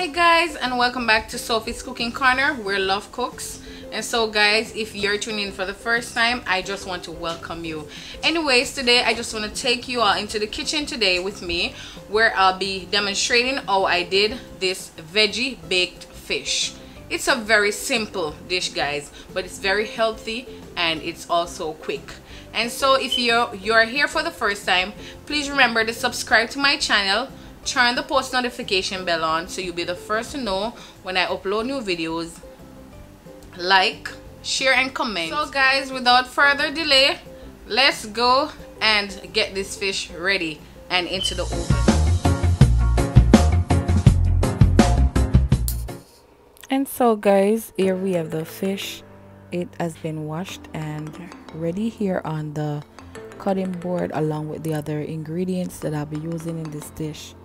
Hi guys, and welcome back to Sophie's Cooking Corner, where love cooks. And so guys, if you're tuning in for the first time, I just want to welcome you. Anyways, today I just want to take you all into the kitchen today with me, where I'll be demonstrating how I did this veggie baked fish. It's a very simple dish guys, but it's very healthy and it's also quick. And so if you're here for the first time, please remember to subscribe to my channel. Turn the post notification bell on so you'll be the first to know when I upload new videos. Like, share and comment. So guys, without further delay, let's go and get this fish ready and into the oven. And so guys, here we have the fish. It has been washed and ready here on the cutting board along with the other ingredients that I'll be using in this dish.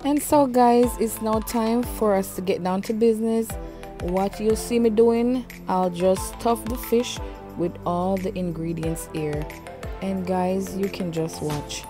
And so guys, it's now time for us to get down to business. What you'll see me doing, I'll just stuff the fish with all the ingredients here, and guys, you can just watch.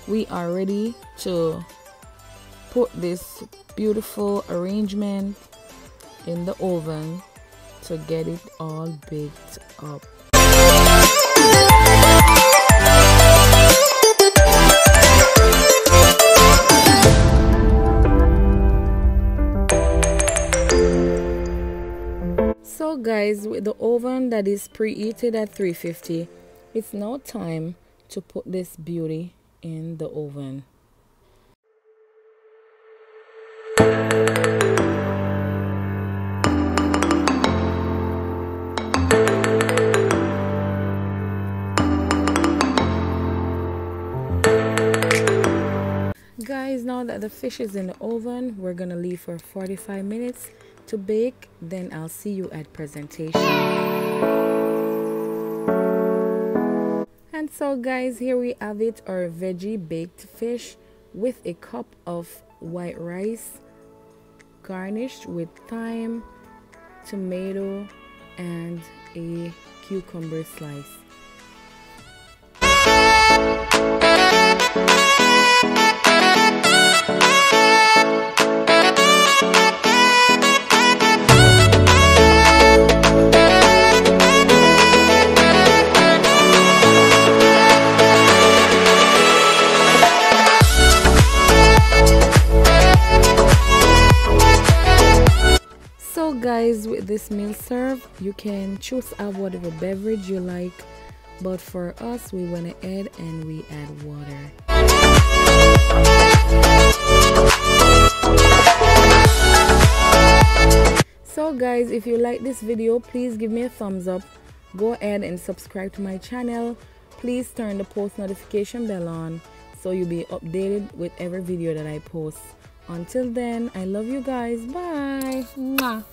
we are ready to put this beautiful arrangement in the oven to get it all baked up. So guys, with the oven that is preheated at 350, it's now time to put this beauty in the oven. Guys, now that the fish is in the oven, we're gonna leave for 45 minutes to bake. Then I'll see you at presentation. And so guys, here we have it, our veggie baked fish with a cup of white rice garnished with thyme, tomato, and a cucumber slice. So guys, with this meal served, you can choose out whatever beverage you like, but for us we went ahead and we add water. So guys, if you like this video, please give me a thumbs up. Go ahead and subscribe to my channel. Please turn the post notification bell on so you'll be updated with every video that I post. Until then, I love you guys. Bye. Mwah.